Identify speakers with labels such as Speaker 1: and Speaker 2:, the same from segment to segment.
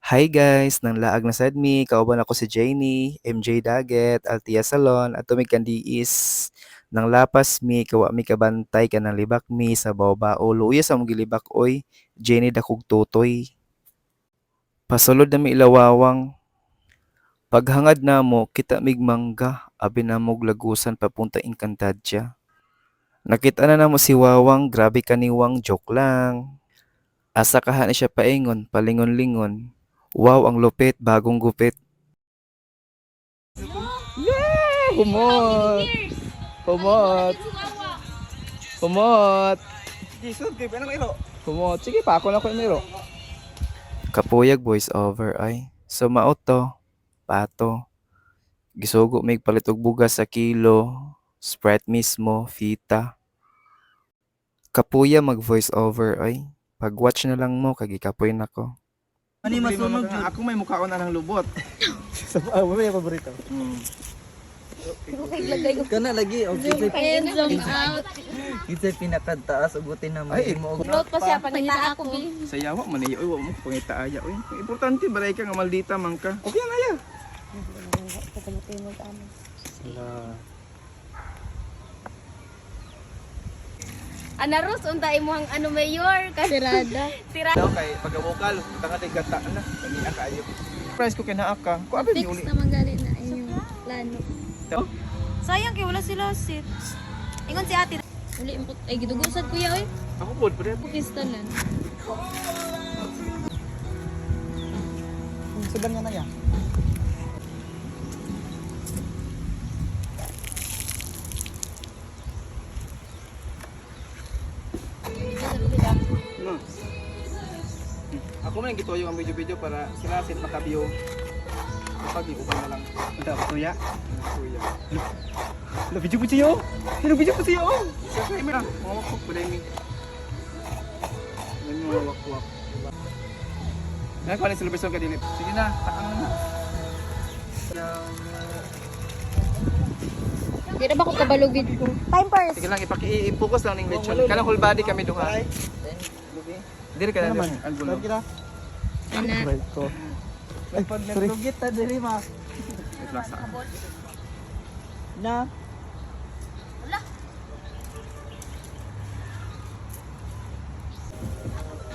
Speaker 1: Hi guys, nang laag na sad mi, kauban ako si Janie, MJ Daget, Altia Salon, at tumig is nang lapas mi, kawa mi kabantay ka ng libak mi sa bawbao. Luya sa mong gilibak oy, Janie dakog tutoy. Pasulod na mi ilawawang, paghangad na mo, kita migmangga, abi na mo lagusan papunta Encantadja. Nakita na mo si Wawang, grabe kaniwang, joke lang. Asa kaha ni siya paingon, palingon-lingon. Wow, ang lupit, bagong gupit. Yeah! Humot! Humot! Humot!
Speaker 2: Gisod kay paano iro?
Speaker 1: Humot! Sige pa, ako na ko imiro. Kapuyag voice over ay. So maot to, pato. Gisugo may palit og bugas sa kilo. Sprite mismo, fita. Kapuya mag voice over ay. Pag-watch na lang mo, kagikapoy na ko.
Speaker 2: Ani masunog jud. Ako may mukha ko na ng lubot. May paborito. Kana lagi okay.
Speaker 3: And zoom out.
Speaker 2: Ito pinakataas ugutin na
Speaker 1: Ay,
Speaker 2: mo.
Speaker 3: Float pa siya, pangita ako.
Speaker 1: Sa yawa, maniyo, wa mo pangita aya. Uy, importante, balay ka nga maldita man ka. Okay na ya.
Speaker 3: Anaros, unta imuhang ano mayor. Sirada. Sirada.
Speaker 1: Daw kay pag-awokal, tanga gata na, kaniya kayo. Price ko kina ka. Ko abi
Speaker 3: Fix
Speaker 1: uli.
Speaker 3: naman galing na inyong plano.
Speaker 4: Sayang kay wala sila seats. Ingon si ate.
Speaker 3: Uli, ay gidugusan kuya, oy.
Speaker 1: Ako pod pre.
Speaker 3: Pistalan.
Speaker 2: Sudan nga na ya.
Speaker 1: No. Ako man gituyo ang video para sila sit maka-view. Kapag di ko pa na lang.
Speaker 2: Unda tuya.
Speaker 1: Kuya.
Speaker 2: Lo video po siyo. Lo video po siyo.
Speaker 1: Sa camera, mga wakok pa dai mi. Yan yung mga wakwak. Yan ko ni celebration ka dinit. Sige na, takang na.
Speaker 3: Di na ba ko kabalog video? Time first.
Speaker 1: Sige lang, i-focus lang ning lechon. Kanang whole body kami duha. Diri ka na
Speaker 2: Naman.
Speaker 1: ang gulo.
Speaker 2: Kita.
Speaker 3: Anak.
Speaker 2: Right ko. Ay pag naglugit ta diri ma.
Speaker 1: Plaza.
Speaker 2: Na.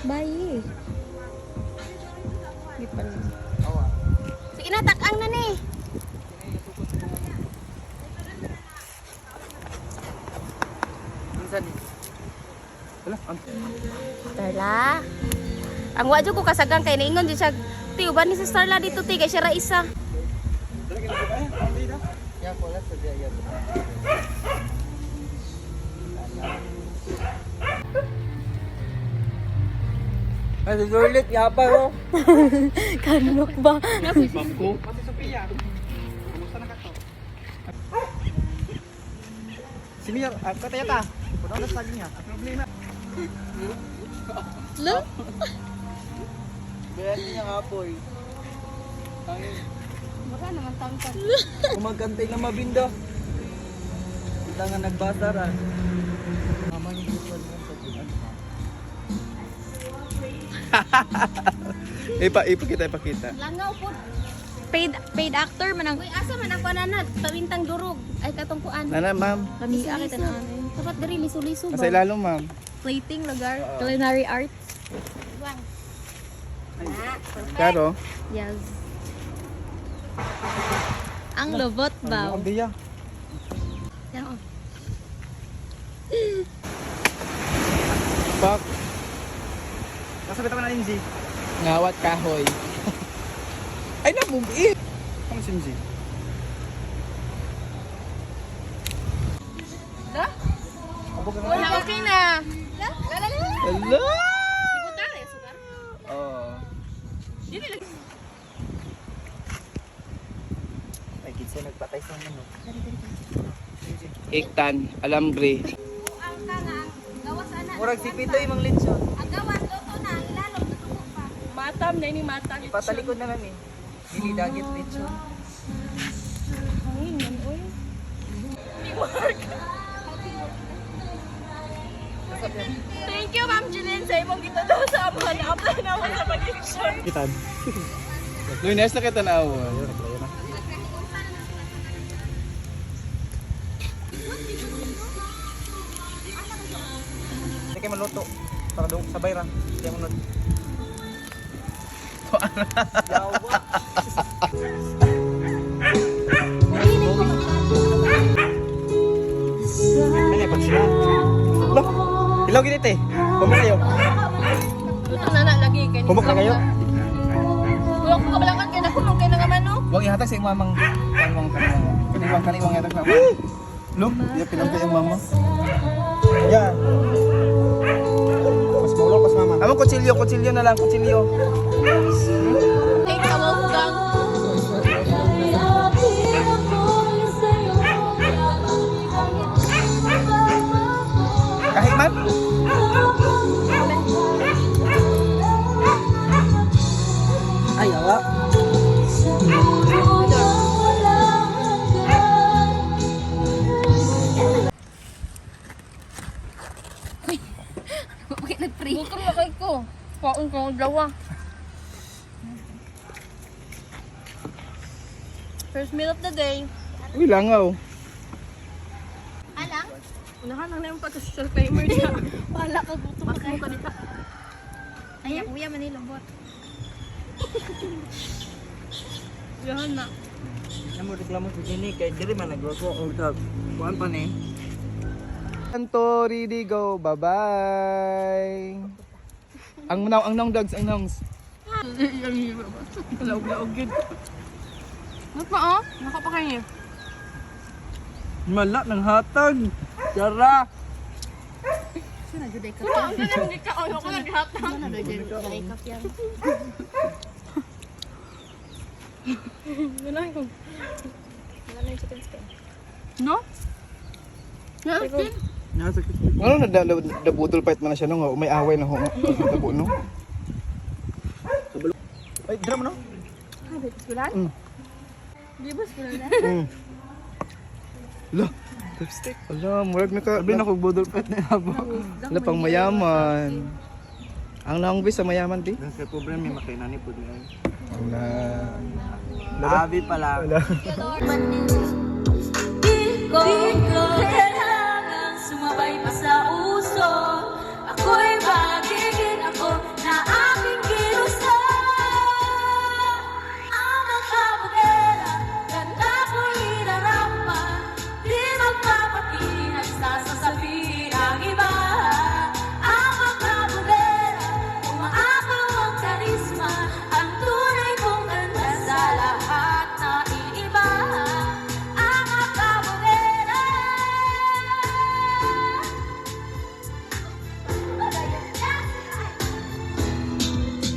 Speaker 3: Bye. Sige na, takang na ni.
Speaker 1: Minsan. Wala,
Speaker 3: Starla. Ang wadyo ko kasagang kay naingon di siya. Ti uban ni si Starla dito ti kay siya ra isa.
Speaker 2: Ya ko la sa diya. Ay, Lorlet, yapa ro.
Speaker 3: Kanok ba?
Speaker 1: Bangko. Pati Sophia. Kumusta na ka to?
Speaker 2: Si Mia, kataya ta. Puno na sa niya.
Speaker 1: Problema.
Speaker 3: Lo?
Speaker 2: Bayan niya apoy. Angin.
Speaker 3: Baka naman tangkad.
Speaker 2: Kumagantay na mabinda. Kita nga nagbasaran. Mama niya dito sa buwan.
Speaker 1: Ipakita.
Speaker 3: Langaw po.
Speaker 4: Paid actor man ang
Speaker 3: Uy, asa man ang pananad? Pawintang durog. Ay, katungkuan.
Speaker 1: Nana, ma'am.
Speaker 4: kami akit na
Speaker 3: Dapat dari liso-liso
Speaker 1: Nasa
Speaker 3: ba?
Speaker 1: ilalong, ma'am.
Speaker 4: plating lugar, culinary arts.
Speaker 3: Buwang.
Speaker 1: Karo.
Speaker 4: Yes. Ang lobot ba?
Speaker 2: Ang biya.
Speaker 4: Yan oh.
Speaker 1: Pak.
Speaker 2: Nasa bitaw na Inzi.
Speaker 1: Ngawat kahoy. Ay, nabubi. Ano si Mzi?
Speaker 3: Wala, okay na.
Speaker 1: Hello! Oh.
Speaker 2: Ay, kinsa nagpatay sa ano.
Speaker 1: Iktan, alambre.
Speaker 3: Ang kanga, gawas ana.
Speaker 2: Murag si Pitoy mang litson.
Speaker 3: Ang gawas luto na, ilalom tutuko pa.
Speaker 4: Matam na ini mata.
Speaker 2: Ipatalikod na lang eh. Dili dagit litson.
Speaker 4: Hangin man oy.
Speaker 3: Thank you, Ma'am Jeline, sa imong gitanaw sa amon. Na-apply naman sa pag-election.
Speaker 2: Kitad. Lunes na kita na ako. Hindi kayo maluto. Para doon sabay ra. Kaya mo Ano pa sila? Lo, ilaw ginit eh. Pumunta kayo.
Speaker 3: Ito na na lagi kay.
Speaker 2: Humok na kayo.
Speaker 3: Huwag ko kabalangan kay nakulong kay nga man no.
Speaker 2: Huwag ihatag sa iyong mamang kaniwang ihatag sa mama. Lo, iya pinang kay mama. Yan. Pas maulo, pas mama. Amang kutsilyo na lang, kutsilyo.
Speaker 3: Thank you, Wolfgang.
Speaker 2: Kahit man. Ay, awa.
Speaker 3: Bakit nag-free? Bukang lakay ko. Paon ko ang dalawa. First meal of the day.
Speaker 2: Uy, langaw.
Speaker 3: Alang? Unahan lang na yung pag-social timer niya. Wala ka gutom. Bakit mo ka dito? Ay, kuya, manilambot. Yahan na.
Speaker 2: Namo reklamo sa sini kay diri man nagluto og tag. Kuan pa ni. Anto, ready go. Bye-bye. Ang naong dogs, ang naongs.
Speaker 3: Laog-laog yun. Ano pa oh? Nakapakain
Speaker 2: Mala ng hatag. Tara.
Speaker 3: Saan na juday ka? Saan na juday ka? Ano ko naghatang? Saan na juday ka? Wala yung chicken skin. No?
Speaker 2: Nasa ano na budol fight man na siya no nga may away na ho. Tabo no. Ay, drum no?
Speaker 3: Habit, bulan? Di ba bulan?
Speaker 2: Lo, lipstick. Ala, murag na ka. Sabi na kog budol fight na habo. Ala pang mayaman. Ang naong sa mayaman di? Nasa problema may makainani pud niya. Abi pala.
Speaker 5: Di ko kailangan sumabay pa sa